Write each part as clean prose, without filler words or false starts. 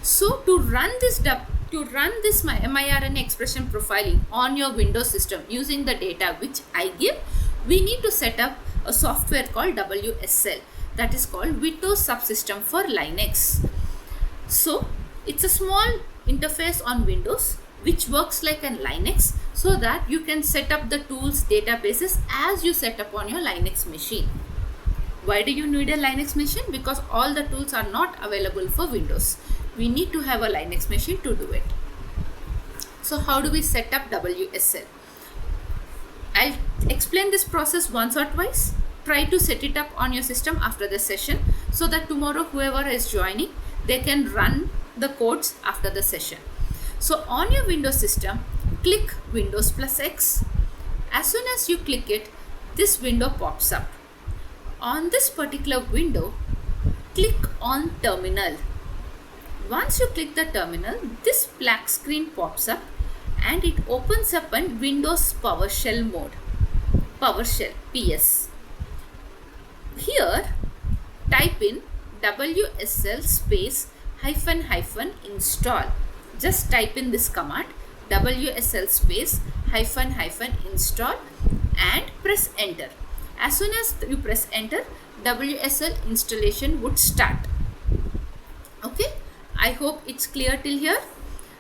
So to run this miRNA expression profiling on your Windows system using the data which I give, we need to set up a software called WSL, that is called Windows Subsystem for Linux. So it's a small interface on Windows which works like a Linux, so that you can set up the tools databases as you set up on your Linux machine. Why do you need a Linux machine? Because all the tools are not available for Windows. We need to have a Linux machine to do it. So how do we set up WSL? I'll explain this process once or twice. Try to set it up on your system after the session, so that tomorrow whoever is joining, they can run the codes after the session. So on your Windows system, click Windows plus X. As soon as you click it, this window pops up. On this particular window, click on Terminal. Once you click the terminal, this black screen pops up and it opens up in Windows PowerShell mode. PowerShell, PS. Here, type in WSL space -- install. Just type in this command, WSL space -- install, and press enter. As soon as you press enter, WSL installation would start. Okay, I hope it's clear till here.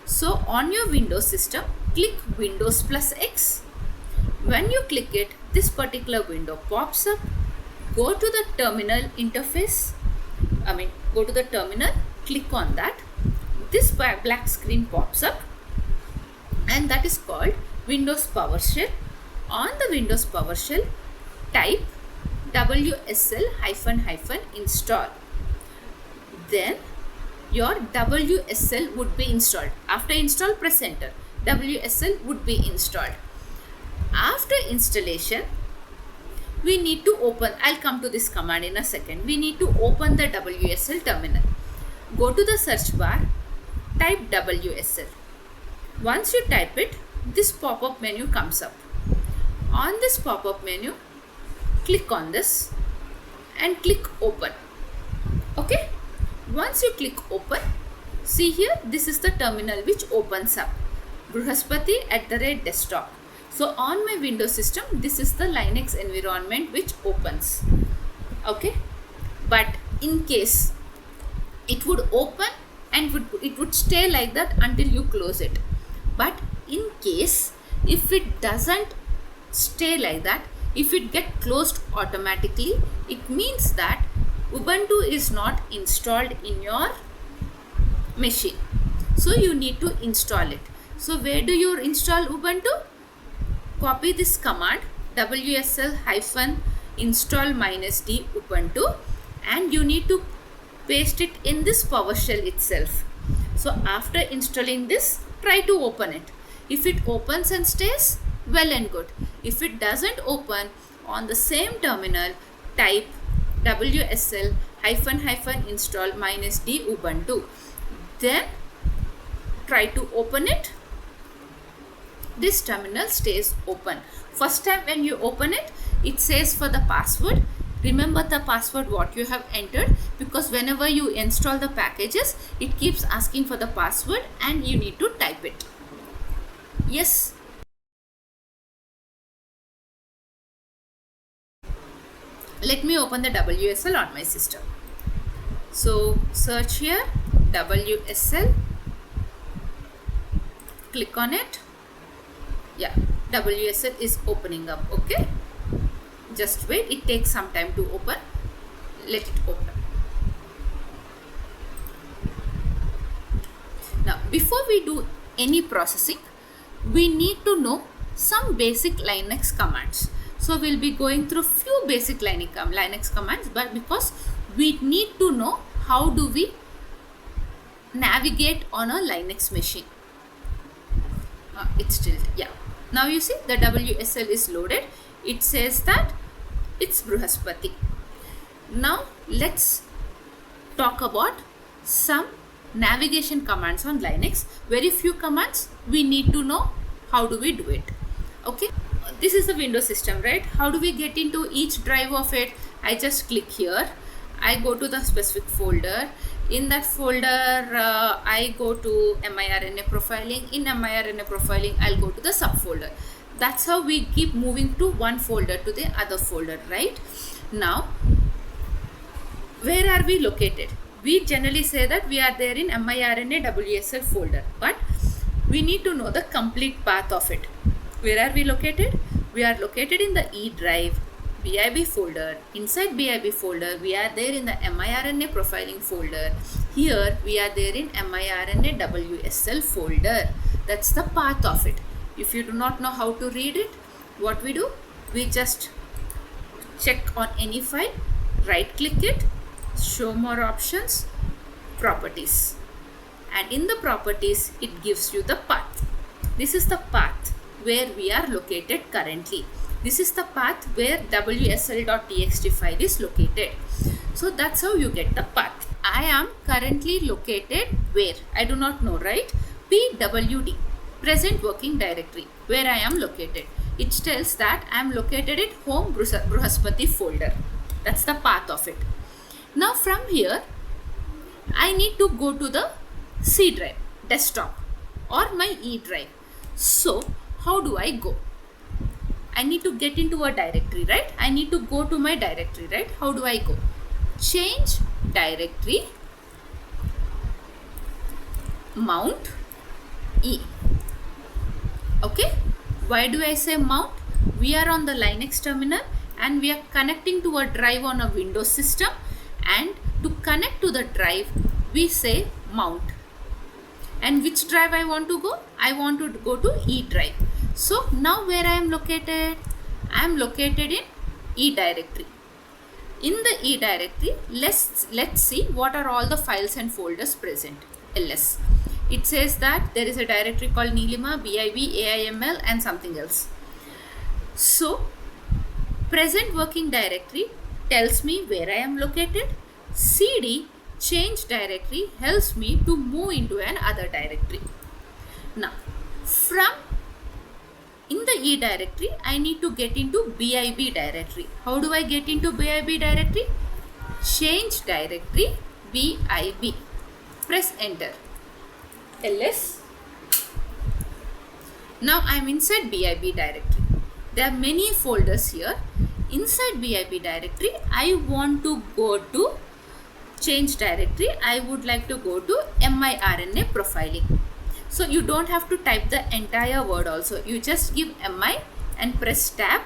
So on your Windows system, click Windows plus X. When you click it, this particular window pops up. Go to the terminal interface. Go to the terminal, click on that. This black screen pops up, and that is called Windows PowerShell. On the Windows PowerShell, type WSL -- install. Then your WSL would be installed. After install, press enter. WSL would be installed. After installation, we need to open, I'll come to this command in a second. We need to open the WSL terminal. Go to the search bar, type WSL. Once you type it, this pop-up menu comes up. On this pop-up menu, click on this and click open. Okay, once you click open, see here, this is the terminal which opens up, Bruhaspati@desktop. So on my Windows system, this is the Linux environment which opens. Okay, but in case it would open and it would stay like that until you close it. But in case if it doesn't stay like that, if it get closed automatically, it means that Ubuntu is not installed in your machine. So you need to install it. So where do you install Ubuntu? Copy this command, WSL -install -d Ubuntu, and you need to paste it in this PowerShell itself. So after installing this, try to open it. If it opens and stays, well and good. If it doesn't open, on the same terminal, type WSL -install -d Ubuntu. Then try to open it. This terminal stays open. First time when you open it, it says for the password. Remember the password what you have entered, because whenever you install the packages, it keeps asking for the password and you need to type it. Yes. Let me open the WSL on my system. So search here, WSL, click on it. Yeah, WSL is opening up. Okay, just wait, it takes some time to open. Let it open. Now before we do any processing, we need to know some basic Linux commands. So we'll be going through few basic Linux commands, but because we need to know how do we navigate on a Linux machine. It's still, yeah. Now you see the WSL is loaded. It says that it's Bruhaspati. Now let's talk about some navigation commands on Linux. Very few commands, we need to know how do we do it. Okay, this is the Windows system, right? How do we get into each drive of it? I just click here. I go to the specific folder. In that folder, I go to miRNA profiling. In miRNA profiling, I'll go to the subfolder. That's how we keep moving to one folder to the other folder, right? Now, where are we located? We generally say that we are there in miRNA WSL folder, but we need to know the complete path of it. Where are we located? We are located in the E drive, BIB folder. Inside BIB folder, we are there in the miRNA profiling folder. Here, we are there in miRNA WSL folder. That's the path of it. If you do not know how to read it, what we do? We just check on any file, right click it, show more options, properties. And in the properties, it gives you the path. This is the path where we are located currently. This is the path where WSL.txt file is located. So that's how you get the path. I am currently located where? I do not know, right? PWD, present working directory, where I am located. It tells that I am located in home Bruhaspati folder. That's the path of it. Now from here, I need to go to the C drive, desktop, or my E drive. So how do I go? I need to get into a directory, right? I need to go to my directory, right? How do I go? Change directory, mount E. Okay, why do I say mount? We are on the Linux terminal and we are connecting to a drive on a Windows system, and to connect to the drive we say mount. And which drive I want to go? I want to go to E drive. So now where I am located? I am located in E directory. In the E directory, let's see what are all the files and folders present. ls. It says that there is a directory called Nilima, BIB, AIML and something else. So present working directory tells me where I am located. CD, change directory, helps me to move into another directory. Now from in the E directory, I need to get into BIB directory. How do I get into BIB directory? Change directory, BIB. Press enter. ls. Now I am inside BIB directory. There are many folders here. Inside BIB directory, I want to go to change directory. I would like to go to miRNA profiling. So you don't have to type the entire word also. You just give mi and press tab.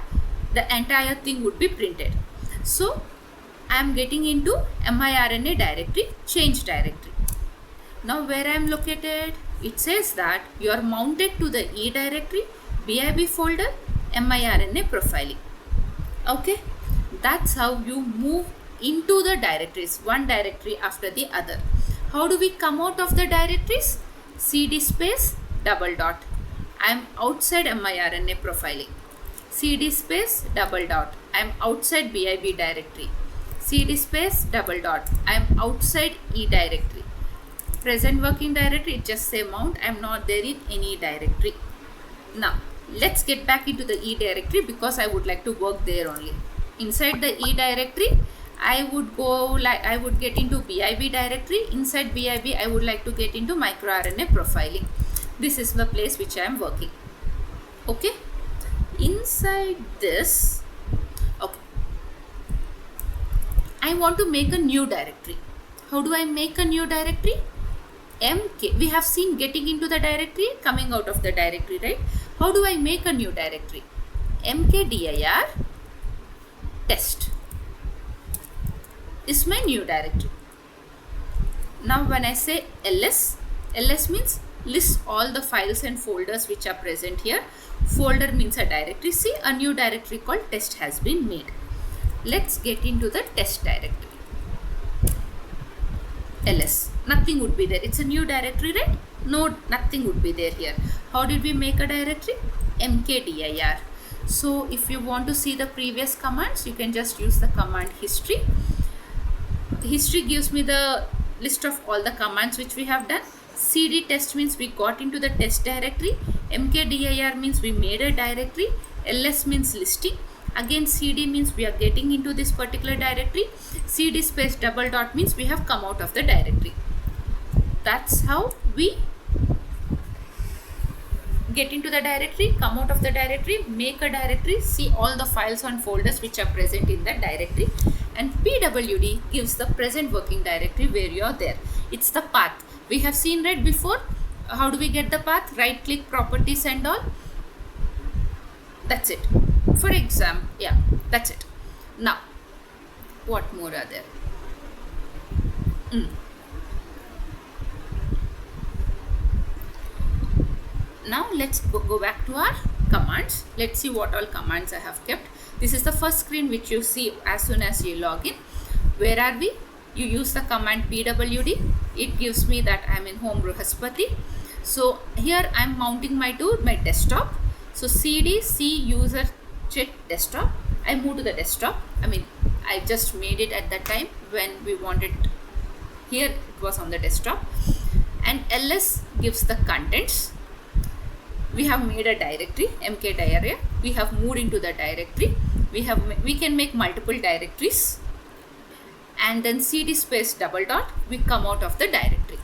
The entire thing would be printed. So I am getting into miRNA directory, change directory. Now where I am located? It says that you are mounted to the E directory, BIB folder, miRNA profiling. Okay, that's how you move into the directories, one directory after the other. How do we come out of the directories? CD space double dot. I am outside miRNA profiling. CD space double dot. I am outside BIB directory. CD space double dot. I am outside E directory. Present working directory, it just say mount. I am not there in any directory. Now let's get back into the E directory because I would like to work there only. Inside the E directory, I would get into BIB directory. Inside BIB, I would like to get into microRNA profiling. This is the place which I am working. Okay. Inside this, okay, I want to make a new directory. How do I make a new directory? MK, we have seen getting into the directory, coming out of the directory, right? How do I make a new directory? mkdir test is my new directory. Now when I say ls means list all the files and folders which are present here. Folder means a directory. See, a new directory called test has been made. Let's get into the test directory. ls, nothing would be there. It's a new directory, right? No, nothing would be there here. How did we make a directory? mkdir. So if you want to see the previous commands, you can just use the command history. The history gives me the list of all the commands which we have done. cd test means we got into the test directory. mkdir means we made a directory. ls means listing. Again, cd means we are getting into this particular directory. Cd space double dot means we have come out of the directory. That's how we get into the directory, come out of the directory, make a directory, see all the files and folders which are present in that directory, and pwd gives the present working directory where you are there. It's the path. We have seen right before. How do we get the path? Right click, properties and all. That's it. For example, yeah, that's it. Now, what more are there? Now let's go back to our commands. Let's see what all commands I have kept. This is the first screen which you see as soon as you log in. Where are we? You use the command pwd. It gives me that I'm in home Bruhaspati. So here I'm mounting my to my desktop. So cd c user check desktop. I move to the desktop. I just made it at that time when we wanted. Here it was on the desktop. And ls gives the contents. We have made a directory, mk diarrhea. We have moved into the directory. We can make multiple directories. And then cd space double dot, we come out of the directory.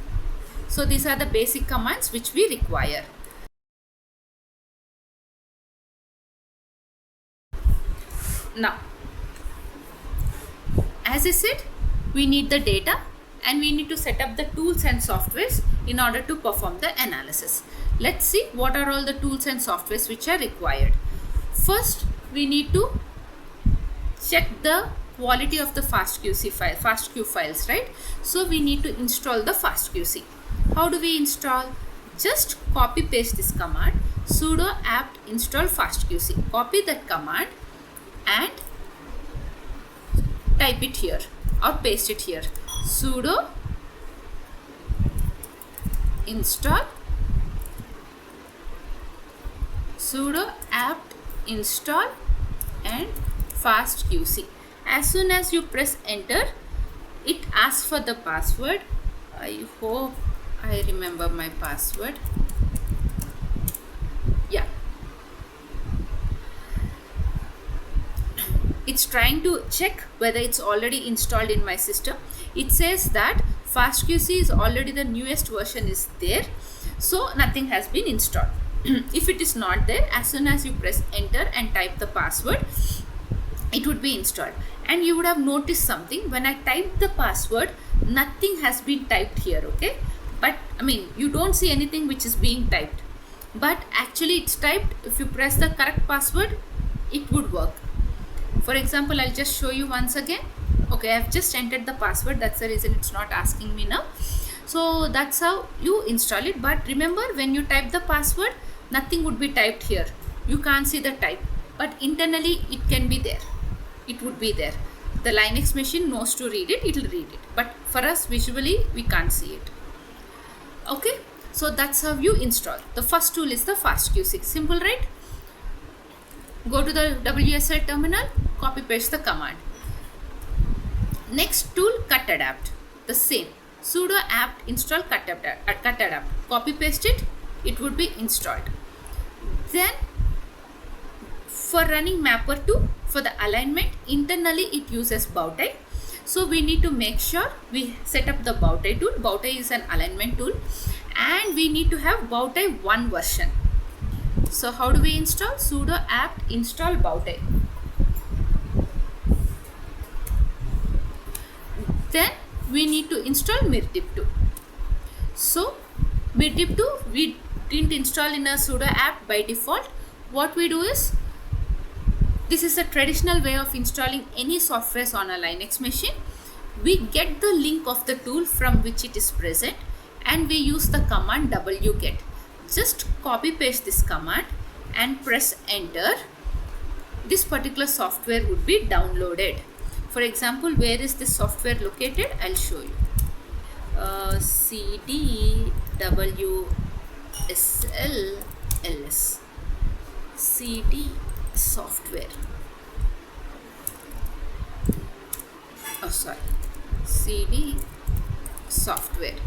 So these are the basic commands which we require. Now, as I said, we need the data and we need to set up the tools and softwares in order to perform the analysis. Let's see what are all the tools and softwares which are required. First, we need to check the quality of the FastQ files, right? So we need to install the FastQC. How do we install? Just copy paste this command, sudo apt install FastQC. Copy that command and type it here or paste it here. Sudo install sudo apt install and FastQC. As soon as you press enter, it asks for the password. I hope I remember my password. Yeah, it's trying to check whether it's already installed in my system. It says that FastQC is already the newest version is there, so nothing has been installed. If it is not there, as soon as you press enter and type the password, it would be installed. And you would have noticed something. When I typed the password, nothing has been typed here, okay? But you don't see anything which is being typed, but actually it's typed. If you press the correct password, it would work. For example, I'll just show you once again. Okay, I've just entered the password. That's the reason it's not asking me now. So that's how you install it. But remember, when you type the password, nothing would be typed here. You can't see the type, but internally it can be there. It would be there. The Linux machine knows to read it. It will read it. But for us, visually, we can't see it. Okay, so that's how you install. The first tool is the FastQC. Simple, right? Go to the WSL terminal, copy paste the command. Next tool, cutadapt. The same. Sudo apt install cutadapt. Copy paste it, it would be installed. Then for running mapper2, for the alignment, internally it uses Bowtie. So we need to make sure we set up the Bowtie tool. Bowtie is an alignment tool, and we need to have Bowtie 1 version. So how do we install? Sudo apt install Bowtie. Then we need to install mirdip2. So mirdip2 we didn't install in a sudo apt by default. What we do is, this is a traditional way of installing any software on a Linux machine. We get the link of the tool from which it is present, and we use the command wget. Just copy paste this command and press enter. This particular software would be downloaded. For example, where is this software located? I'll show you. cd wsl ls cd software. Oh, sorry. cd software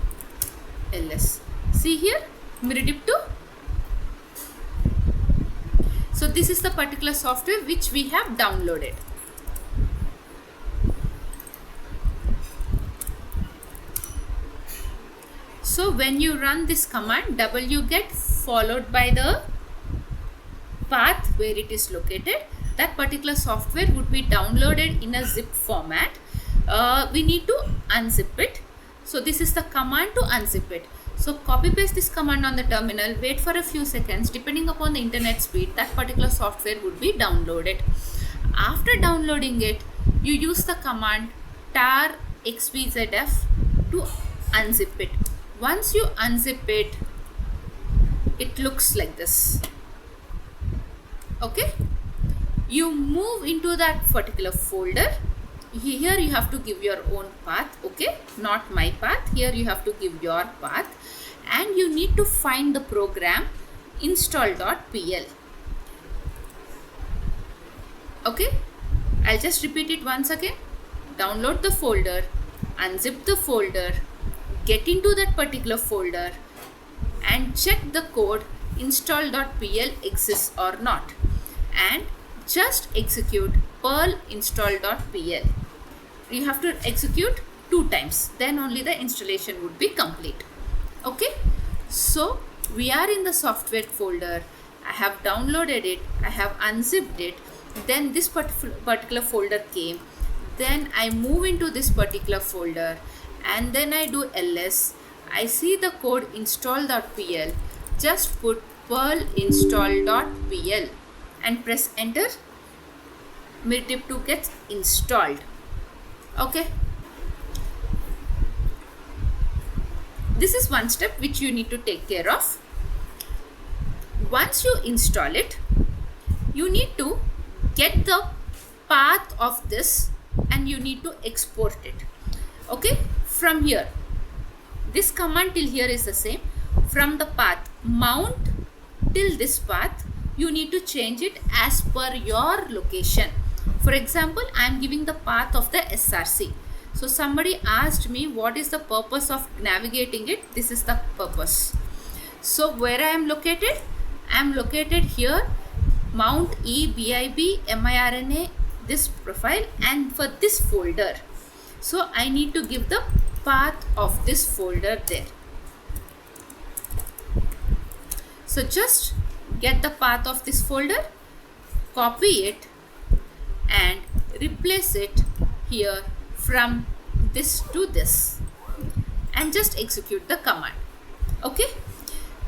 ls. See here, mirdip2. So this is the particular software which we have downloaded. So when you run this command, wget followed by the path where it is located, that particular software would be downloaded in a zip format. We need to unzip it. So this is the command to unzip it. So copy paste this command on the terminal, wait for a few seconds. Depending upon the internet speed, that particular software would be downloaded. After downloading it, you use the command tar xvzf to unzip it. Once you unzip it, it looks like this. Okay, you move into that particular folder. Here you have to give your own path, okay, not my path. Here you have to give your path, and you need to find the program install.pl. okay, I'll just repeat it once again. Download the folder, unzip the folder, get into that particular folder and check the code install.pl exists or not, and just execute perl install.pl. You have to execute 2 times, then only the installation would be complete. Okay, so we are in the software folder. I have downloaded it, I have unzipped it, then this particular folder came, then I move into this particular folder, and then I do ls. I see the code install.pl. Just put perl install.pl and press enter. Mirdip2 gets installed. Okay, this is one step which you need to take care of. Once you install it, you need to get the path of this and you need to export it. Okay, from here, this command till here is the same. From the path mount till this path, you need to change it as per your location. For example, I am giving the path of the SRC. So somebody asked me what is the purpose of navigating it. This is the purpose. So where I am located? I am located here, mount EBIB miRNA, this profile, and for this folder. So I need to give the path of this folder there. So just get the path of this folder, copy it and replace it here from this to this, and just execute the command. Okay,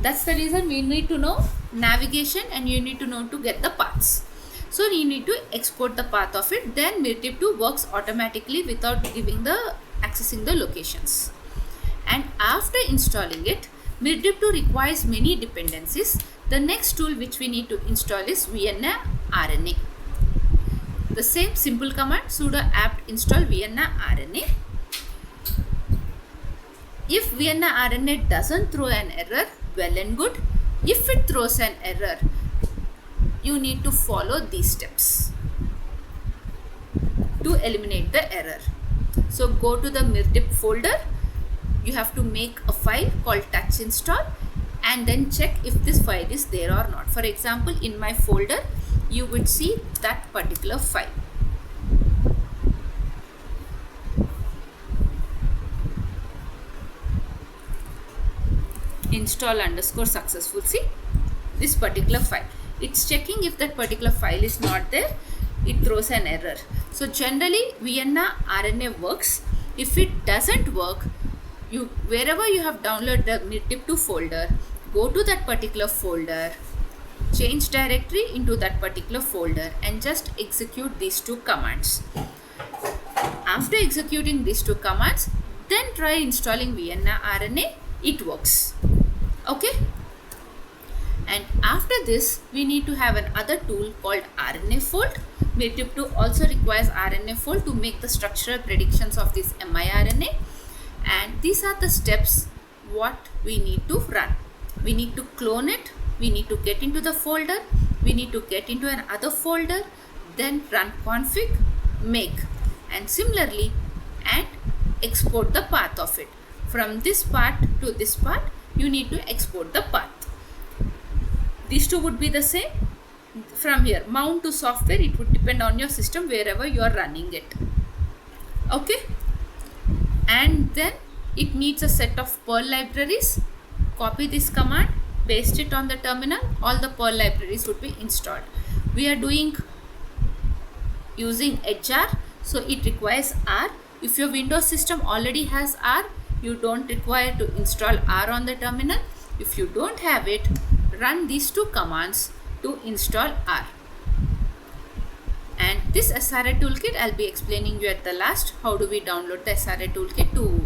that's the reason we need to know navigation and you need to know to get the paths. So you need to export the path of it, then Mirdip2 works automatically without accessing the locations. And after installing it, Mirdip2 requires many dependencies. The next tool which we need to install is Vienna RNA. The same simple command, sudo apt install Vienna RNA. If Vienna RNA doesn't throw an error, well and good. If it throws an error, you need to follow these steps to eliminate the error. So go to the Mirdip folder. You have to make a file called touch install and then check if this file is there or not. For example, in my folder, you would see that particular file. Install _ successful. See this particular file. It's checking if that particular file is not there. It throws an error. So generally Vienna RNA works. If it doesn't work, wherever you have downloaded the Mirdip2 folder, go to that particular folder, change directory into that particular folder and just execute these 2 commands. After executing these 2 commands, then try installing Vienna RNA. It works. Okay. And after this, we need to have another tool called RNA-Fold. Mirdip2 also requires RNA-Fold to make the structural predictions of this miRNA. And these are the steps what we need to run. We need to clone it. We need to get into the folder. We need to get into another folder. Then run config, make, and similarly, and export the path of it. From this part to this part, you need to export the path. These 2 would be the same. from here, mount to software, it would depend on your system wherever you are running it. Okay, and then it needs a set of Perl libraries. Copy this command, paste it on the terminal, all the Perl libraries would be installed. We are doing using HR, so it requires R. If your Windows system already has R, you don't require to install R on the terminal. If you don't have it, run these two commands to install R. And this SRA toolkit, I'll be explaining you at the last how do we download the SRA toolkit to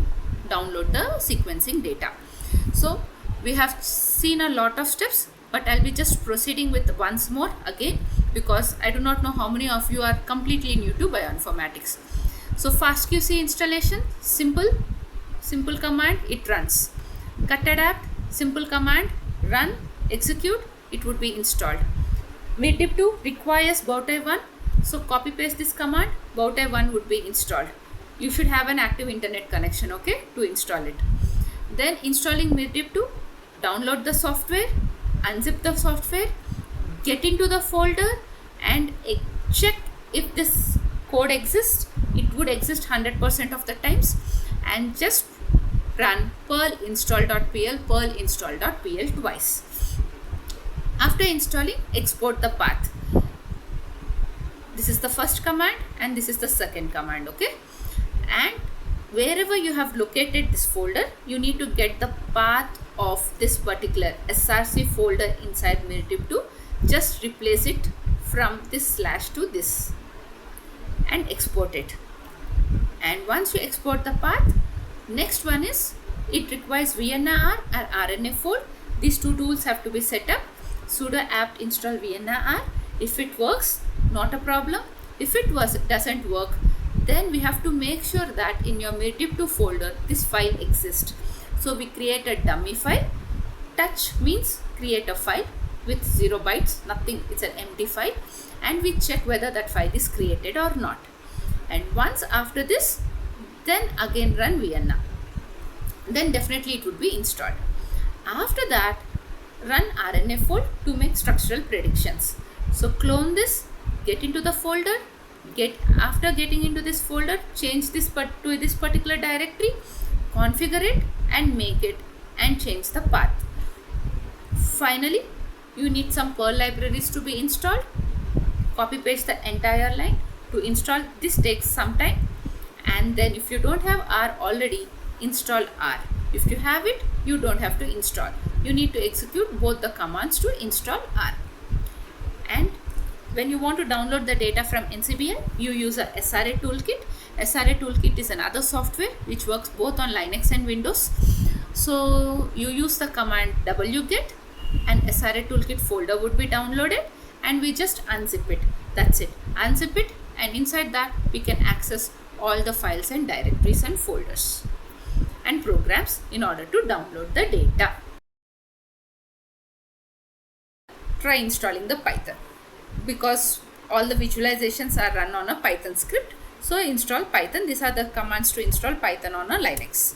download the sequencing data. So we have seen a lot of steps, but I'll be just proceeding with once more again, because I do not know how many of you are completely new to bioinformatics. So FastQC installation, simple command, it runs. Cutadapt, simple command, run, execute, it would be installed. MIRDIP2 requires Bowtie1, so copy paste this command, Bowtie1 would be installed. You should have an active internet connection, okay, to install it. Then installing MIRDIP2, download the software, unzip the software, get into the folder and check if this code exists. It would exist 100% of the times, and just run perl install.pl twice. After installing, export the path. This is the first command and this is the second command, okay? And wherever you have located this folder, you need to get the path of this particular src folder inside MIRDIP2. Just replace it from this slash to this and export it. And once you export the path, next one is it requires VNR or RNA-fold. These two tools have to be set up. Sudo apt install VNR. If it works, not a problem. If it doesn't work, then we have to make sure that in your MIRDIP2 folder this file exists. So we create a dummy file. Touch means create a file with 0 bytes, nothing, it's an empty file, and we check whether that file is created or not. And once after this, then again run VNR. Then definitely it would be installed. After that, run RNA-fold to make structural predictions. So clone this, get into the folder, after getting into this folder, change this to this particular directory, configure it and make it and change the path. Finally, you need some Perl libraries to be installed. Copy paste the entire line to install. This takes some time, and then if you don't have R already, install R. If you have it, you don't have to install. You need to execute both the commands to install R. And when you want to download the data from NCBI, you use a SRA toolkit. SRA toolkit is another software which works both on Linux and Windows. So you use the command wget and SRA toolkit folder would be downloaded, and we just unzip it. That's it. Unzip it, and inside that we can access all the files and directories and folders and programs in order to download the data. Try installing the Python, because all the visualizations are run on a Python script. So install Python. These are the commands to install Python on a Linux.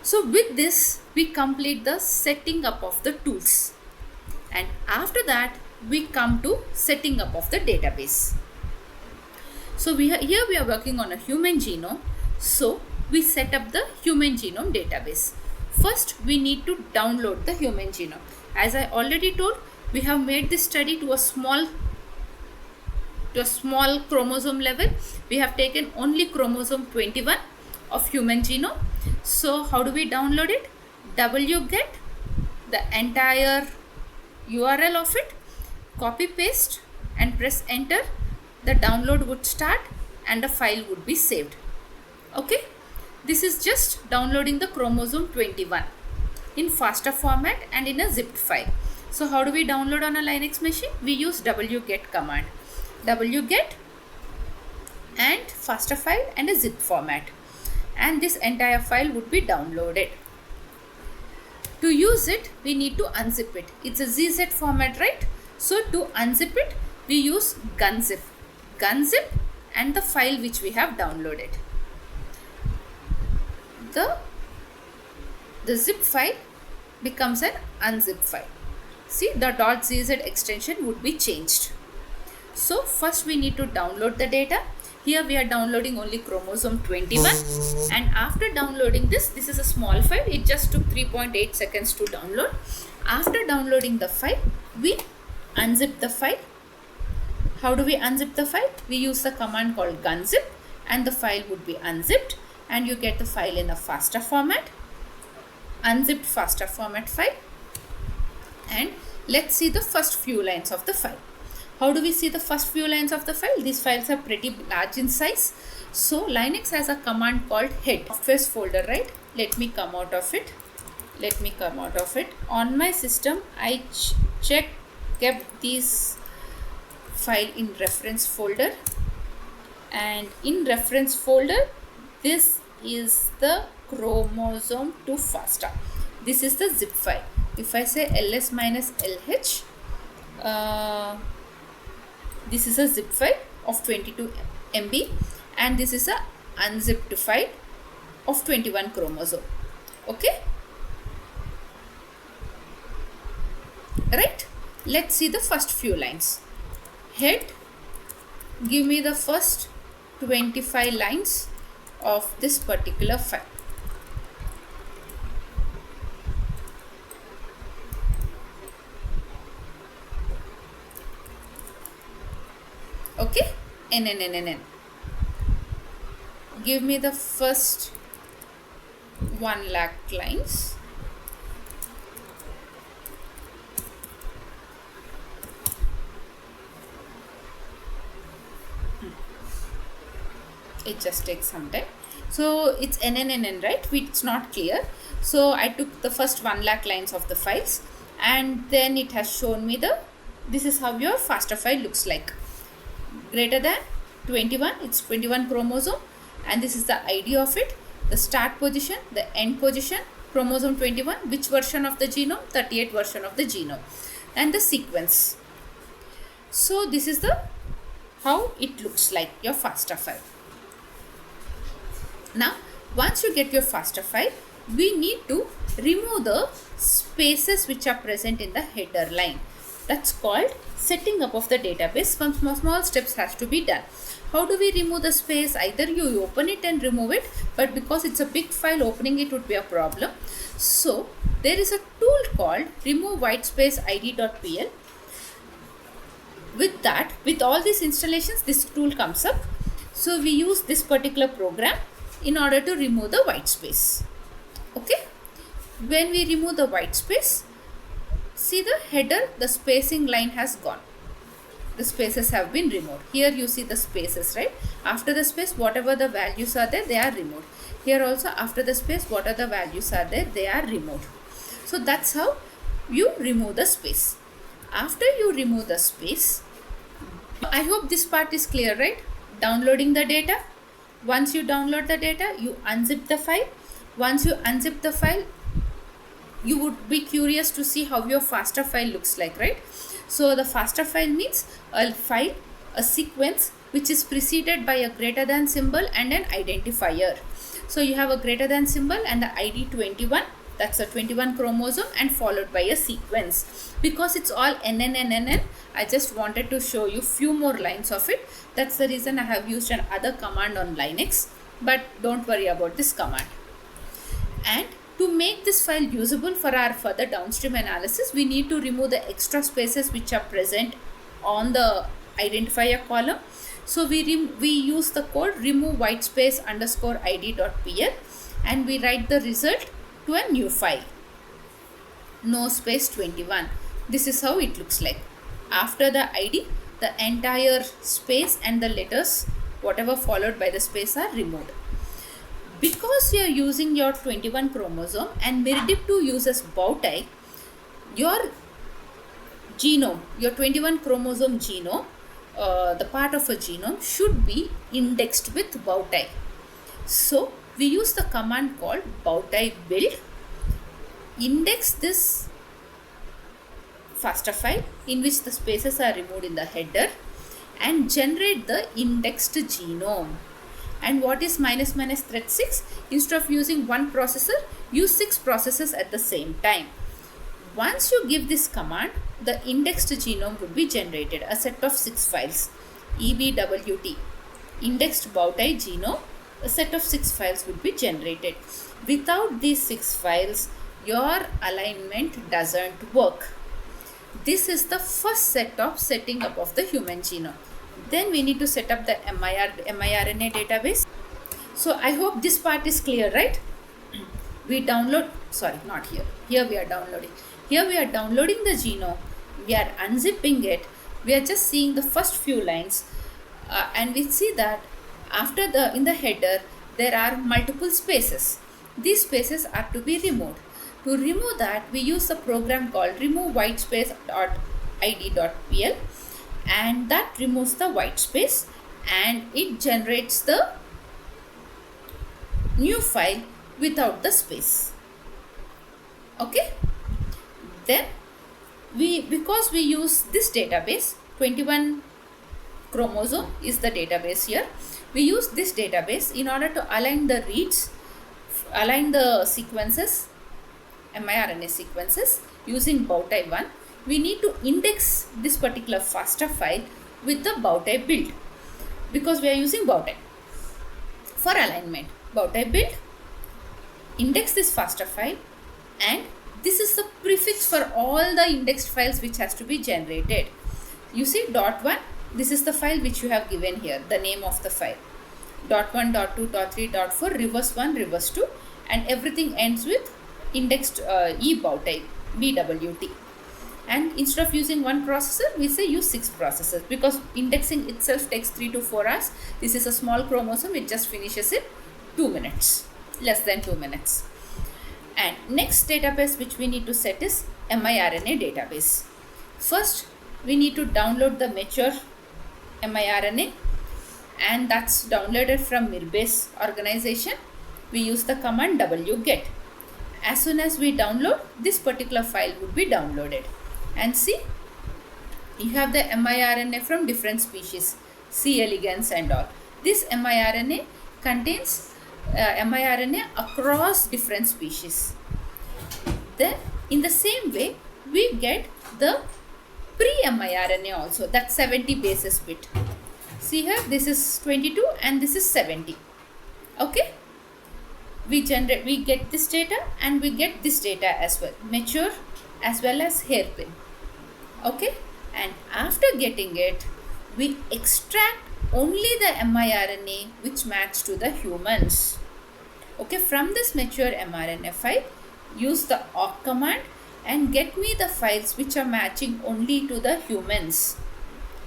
So with this, we complete the setting up of the tools, and after that we come to setting up of the database. So here we are working on a human genome. So we set up the human genome database. First, we need to download the human genome. As I already told, we have made this study to a small chromosome level. We have taken only chromosome 21 of human genome. So how do we download it? Wget the entire URL of it, copy paste and press enter. The download would start and the file would be saved. Okay, this is just downloading the chromosome 21 in FASTA format and in a zipped file. So how do we download on a Linux machine? We use wget command. Wget and FASTA file and a zip format, and this entire file would be downloaded. To use it, we need to unzip it. It's a ZZ format, right? So to unzip it, we use gunzip. Gunzip and the file which we have downloaded. The zip file becomes an unzip file. see the .gz extension would be changed. So first we need to download the data. Here we are downloading only chromosome 21, and after downloading this is a small file. It just took 3.8 seconds to download. After downloading the file, we unzip the file. How do we unzip the file? We use the command called gunzip, and the file would be unzipped, and you get the file in a FASTA format, unzipped FASTA format file. And let's see the first few lines of the file. How do we see the first few lines of the file? These files are pretty large in size. So Linux has a command called head, softwares folder, right? Let me come out of it. On my system, I kept these file in reference folder, and in reference folder, this is the chromosome to FASTA. This is the zip file. If I say ls minus lh, this is a zip file of 22 MB, and this is a unzipped file of 21 chromosome. Okay, right? Let's see the first few lines. Head, give me the first 25 lines of this particular file. Okay, NNNNN. Give me the first 1 lakh lines. It just takes some time. So it's NNNN, right? It's not clear. So I took the first 1 lakh lines of the files, and then it has shown me this is how your FASTA file looks like. Greater than 21, it's 21 chromosome, and this is the ID of it, the start position, the end position, chromosome 21, which version of the genome, 38 version of the genome, and the sequence. So this is how it looks like, your FASTA file. Now once you get your FASTA file, we need to remove the spaces which are present in the header line. That's called setting up of the database. Some small steps has to be done. How do we remove the space? Either you open it and remove it, but because it's a big file, opening it would be a problem. So there is a tool called remove whitespace id.pl. With that, with all these installations, this tool comes up. So we use this particular program in order to remove the white space. Okay, when we remove the white space, see the header, the spacing line has gone. The spaces have been removed. Here you see the spaces, right? After the space, whatever the values are there, they are removed. Here also, after the space, whatever the values are there, they are removed. So that's how you remove the space. After you remove the space, I hope this part is clear, right? Downloading the data. Once you download the data, you unzip the file. Once you unzip the file, you would be curious to see how your FASTA file looks like, right? So the FASTA file means a file, a sequence which is preceded by a greater than symbol and an identifier. So you have a greater than symbol and the ID 21, that's a 21 chromosome, and followed by a sequence. Because it's all NNNNN, I just wanted to show you few more lines of it. That's the reason I have used another command on Linux, but don't worry about this command. And to make this file usable for our further downstream analysis, we need to remove the extra spaces which are present on the identifier column. So we use the code remove whitespace _ id.pl, and we write the result to a new file, no space 21. This is how it looks like. After the ID, the entire space and the letters, whatever followed by the space, are removed. Because you are using your 21 chromosome and MIRDIP2 uses bow tie, your genome, your 21 chromosome genome, the part of a genome should be indexed with bow tie. So we use the command called bow tie build, index this FASTA file in which the spaces are removed in the header, and generate the indexed genome. And what is --thread 6? Instead of using one processor, use 6 processors at the same time. Once you give this command, the indexed genome would be generated, a set of 6 files, EBWT, indexed Bowtie genome, a set of 6 files would be generated. Without these 6 files, your alignment doesn't work. This is the first set of setting up of the human genome. Then we need to set up the miRNA database. So I hope this part is clear, right? We download, sorry, not here. Here we are downloading. Here we are downloading the genome. We are unzipping it. We are just seeing the first few lines, and we see that after in the header there are multiple spaces. These spaces are to be removed. To remove that, we use a program called remove whitespace.id.pl, and that removes the white space and it generates the new file without the space. Okay, then because we use this database, 21 chromosome is the database here. We use this database in order to align the reads, align the sequences, miRNA sequences using Bowtie 1. We need to index this particular FASTA file with the Bowtie build, because we are using Bowtie for alignment. Bowtie build, index this FASTA file, and this is the prefix for all the indexed files which has to be generated. You see .1, this is the file which you have given here, the name of the file. .1, .2, .3, .4, reverse 1, reverse 2, and everything ends with indexed eBowtie, BWT. And instead of using one processor, we say use 6 processors, because indexing itself takes 3 to 4 hours. This is a small chromosome, it just finishes in 2 minutes, less than 2 minutes. And next database which we need to set is miRNA database. First, we need to download the mature miRNA, and that's downloaded from Mirbase organization. We use the command wget. As soon as we download, this particular file would be downloaded. And see, you have the miRNA from different species, C. elegans and all. This miRNA contains miRNA across different species. Then in the same way, we get the pre-miRNA also, that's 70 bases bit. See here, this is 22 and this is 70. Okay, we get this data and we get this data as well, mature as well as hairpin. Okay, and after getting it, we extract only the miRNA which match to the humans. Okay, from this mature mRNA file, use the awk command and get me the files which are matching only to the humans.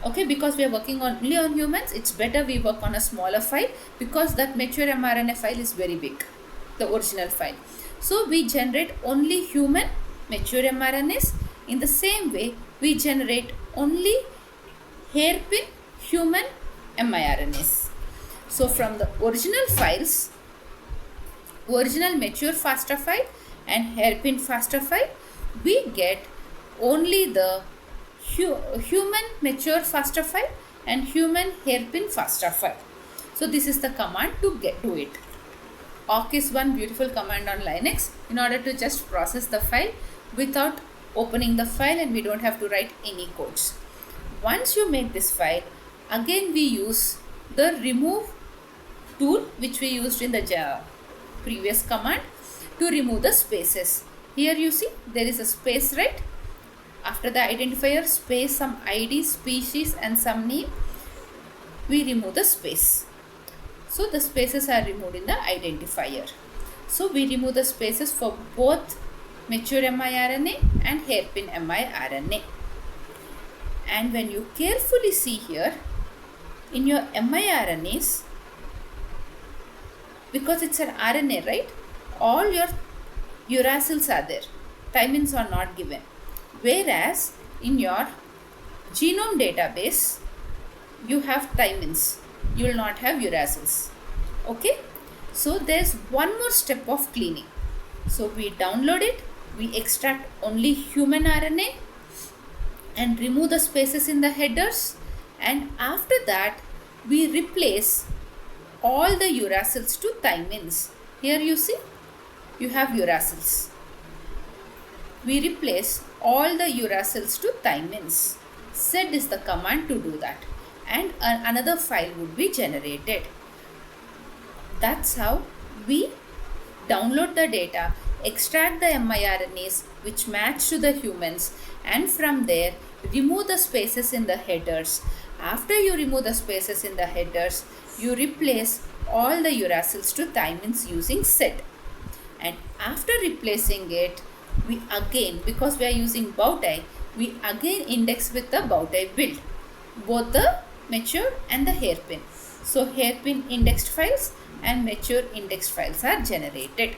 Okay, because we are working only on humans, it's better we work on a smaller file, because that mature mRNA file is very big, the original file. So we generate only human mature mRNAs. In the same way, we generate only hairpin human miRNAs. So from the original files, original mature FASTA file and hairpin FASTA file, we get only the human mature FASTA file and human hairpin FASTA file. So this is the command to get to it. Awk is one beautiful command on Linux in order to just process the file without opening the file, and we don't have to write any codes. Once you make this file, again we use the remove tool which we used in the previous command to remove the spaces. Here you see there is a space, right? After the identifier, space, some ID, species and some name, we remove the space. So the spaces are removed in the identifier. So we remove the spaces for both mature miRNA and hairpin miRNA. And when you carefully see here, in your miRNAs, because it's an RNA, right, all your uracils are there, thymines are not given. Whereas in your genome database, you have thymines, you will not have uracils. Okay, so there's one more step of cleaning. So we download it, we extract only human RNA and remove the spaces in the headers, and after that we replace all the uracils to thymines. Here you see, you have uracils. we replace all the uracils to thymines. Sed is the command to do that, and another file would be generated. That's how we download the data, extract the miRNAs which match to the humans, and from there remove the spaces in the headers. After you remove the spaces in the headers, you replace all the uracils to thymines using sed. And after replacing it, we again, because we are using bow tie, we again index with the bow tie build, both the mature and the hairpin. So hairpin indexed files and mature indexed files are generated.